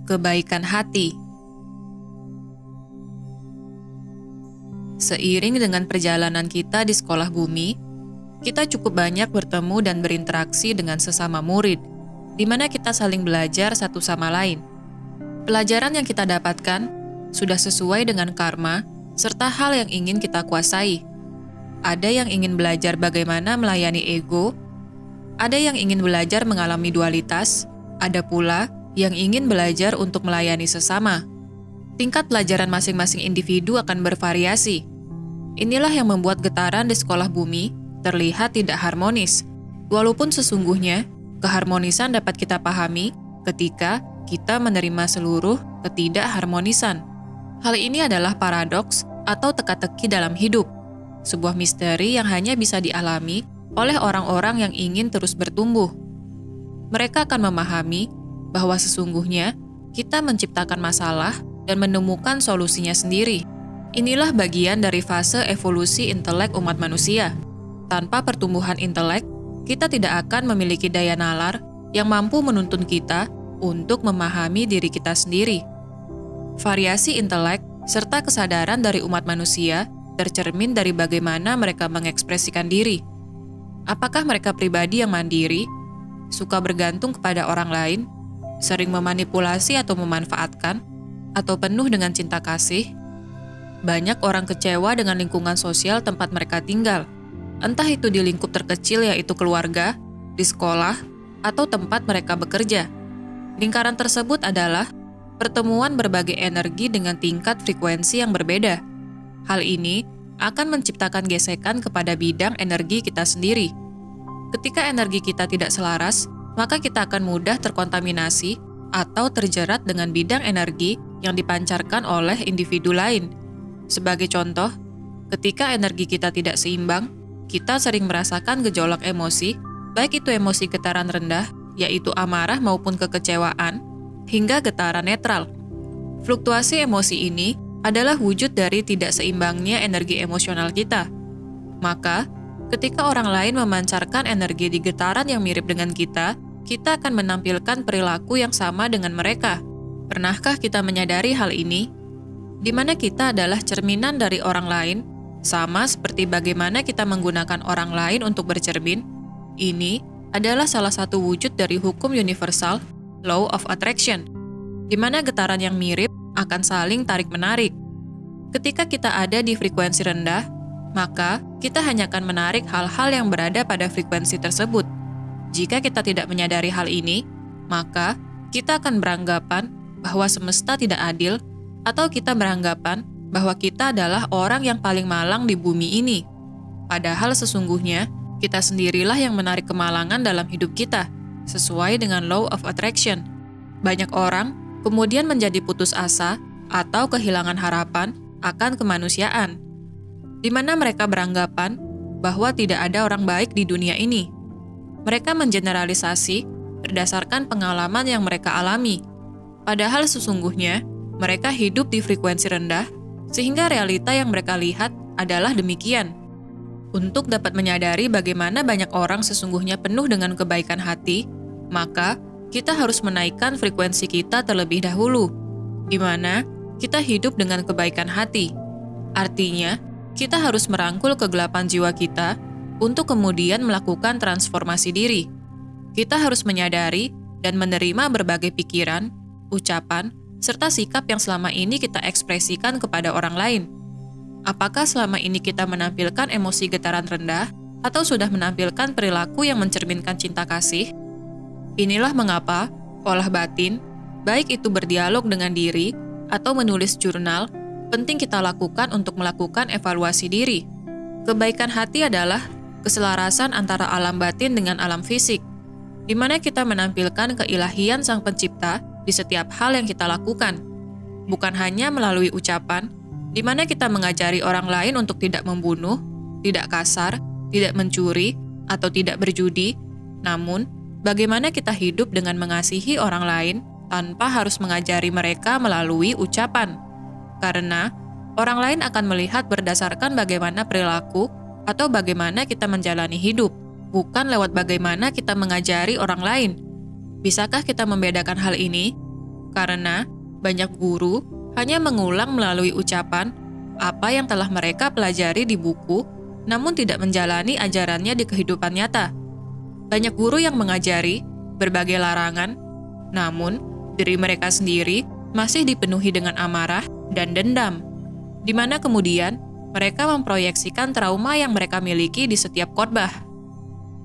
Kebaikan hati. Seiring dengan perjalanan kita di sekolah bumi, kita cukup banyak bertemu dan berinteraksi dengan sesama murid, di mana kita saling belajar satu sama lain. Pelajaran yang kita dapatkan sudah sesuai dengan karma serta hal yang ingin kita kuasai. Ada yang ingin belajar bagaimana melayani ego, ada yang ingin belajar mengalami dualitas, ada pula yang ingin belajar untuk melayani sesama. Tingkat pelajaran masing-masing individu akan bervariasi. Inilah yang membuat getaran di sekolah bumi terlihat tidak harmonis. Walaupun sesungguhnya, keharmonisan dapat kita pahami ketika kita menerima seluruh ketidakharmonisan. Hal ini adalah paradoks atau teka-teki dalam hidup, sebuah misteri yang hanya bisa dialami oleh orang-orang yang ingin terus bertumbuh. Mereka akan memahami bahwa sesungguhnya kita menciptakan masalah dan menemukan solusinya sendiri. Inilah bagian dari fase evolusi intelek umat manusia. Tanpa pertumbuhan intelek, kita tidak akan memiliki daya nalar yang mampu menuntun kita untuk memahami diri kita sendiri. Variasi intelek serta kesadaran dari umat manusia tercermin dari bagaimana mereka mengekspresikan diri. Apakah mereka pribadi yang mandiri, suka bergantung kepada orang lain, sering memanipulasi atau memanfaatkan, atau penuh dengan cinta kasih? Banyak orang kecewa dengan lingkungan sosial tempat mereka tinggal, entah itu di lingkup terkecil yaitu keluarga, di sekolah, atau tempat mereka bekerja. Lingkaran tersebut adalah pertemuan berbagai energi dengan tingkat frekuensi yang berbeda. Hal ini akan menciptakan gesekan kepada bidang energi kita sendiri. Ketika energi kita tidak selaras, maka kita akan mudah terkontaminasi atau terjerat dengan bidang energi yang dipancarkan oleh individu lain. Sebagai contoh, ketika energi kita tidak seimbang, kita sering merasakan gejolak emosi, baik itu emosi getaran rendah, yaitu amarah maupun kekecewaan, hingga getaran netral. Fluktuasi emosi ini adalah wujud dari tidak seimbangnya energi emosional kita. Maka, ketika orang lain memancarkan energi di getaran yang mirip dengan kita akan menampilkan perilaku yang sama dengan mereka. Pernahkah kita menyadari hal ini? Di mana kita adalah cerminan dari orang lain, sama seperti bagaimana kita menggunakan orang lain untuk bercermin. Ini adalah salah satu wujud dari hukum universal, Law of Attraction, di mana getaran yang mirip akan saling tarik-menarik. Ketika kita ada di frekuensi rendah, maka kita hanya akan menarik hal-hal yang berada pada frekuensi tersebut. Jika kita tidak menyadari hal ini, maka kita akan beranggapan bahwa semesta tidak adil, atau kita beranggapan bahwa kita adalah orang yang paling malang di bumi ini. Padahal sesungguhnya, kita sendirilah yang menarik kemalangan dalam hidup kita, sesuai dengan Law of Attraction. Banyak orang kemudian menjadi putus asa atau kehilangan harapan akan kemanusiaan, di mana mereka beranggapan bahwa tidak ada orang baik di dunia ini. Mereka mengeneralisasi berdasarkan pengalaman yang mereka alami. Padahal sesungguhnya, mereka hidup di frekuensi rendah, sehingga realita yang mereka lihat adalah demikian. Untuk dapat menyadari bagaimana banyak orang sesungguhnya penuh dengan kebaikan hati, maka kita harus menaikkan frekuensi kita terlebih dahulu, di mana kita hidup dengan kebaikan hati. Artinya, kita harus merangkul kegelapan jiwa kita untuk kemudian melakukan transformasi diri. Kita harus menyadari dan menerima berbagai pikiran, ucapan, serta sikap yang selama ini kita ekspresikan kepada orang lain. Apakah selama ini kita menampilkan emosi getaran rendah atau sudah menampilkan perilaku yang mencerminkan cinta kasih? Inilah mengapa olah batin, baik itu berdialog dengan diri atau menulis jurnal, penting kita lakukan untuk melakukan evaluasi diri. Kebaikan hati adalah keselarasan antara alam batin dengan alam fisik, di mana kita menampilkan keilahian Sang Pencipta di setiap hal yang kita lakukan. Bukan hanya melalui ucapan, di mana kita mengajari orang lain untuk tidak membunuh, tidak kasar, tidak mencuri, atau tidak berjudi, namun bagaimana kita hidup dengan mengasihi orang lain tanpa harus mengajari mereka melalui ucapan. Karena orang lain akan melihat berdasarkan bagaimana perilaku atau bagaimana kita menjalani hidup, bukan lewat bagaimana kita mengajari orang lain. Bisakah kita membedakan hal ini? Karena banyak guru hanya mengulang melalui ucapan apa yang telah mereka pelajari di buku, namun tidak menjalani ajarannya di kehidupan nyata. Banyak guru yang mengajari berbagai larangan, namun diri mereka sendiri masih dipenuhi dengan amarah dan dendam, di mana kemudian mereka memproyeksikan trauma yang mereka miliki di setiap khotbah.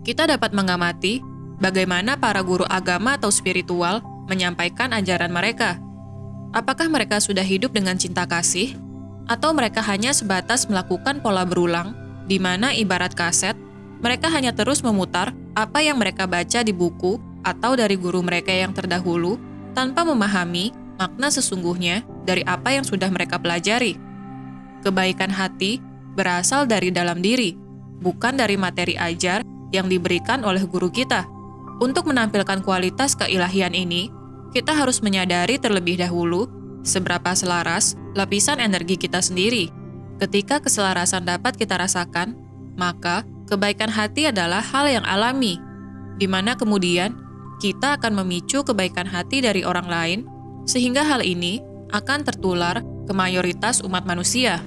Kita dapat mengamati bagaimana para guru agama atau spiritual menyampaikan ajaran mereka. Apakah mereka sudah hidup dengan cinta kasih, atau mereka hanya sebatas melakukan pola berulang, di mana ibarat kaset, mereka hanya terus memutar apa yang mereka baca di buku atau dari guru mereka yang terdahulu, tanpa memahami makna sesungguhnya dari apa yang sudah mereka pelajari. Kebaikan hati berasal dari dalam diri, bukan dari materi ajar yang diberikan oleh guru kita. Untuk menampilkan kualitas keilahian ini, kita harus menyadari terlebih dahulu seberapa selaras lapisan energi kita sendiri. Ketika keselarasan dapat kita rasakan, maka kebaikan hati adalah hal yang alami, di mana kemudian kita akan memicu kebaikan hati dari orang lain, sehingga hal ini akan tertular ke mayoritas umat manusia.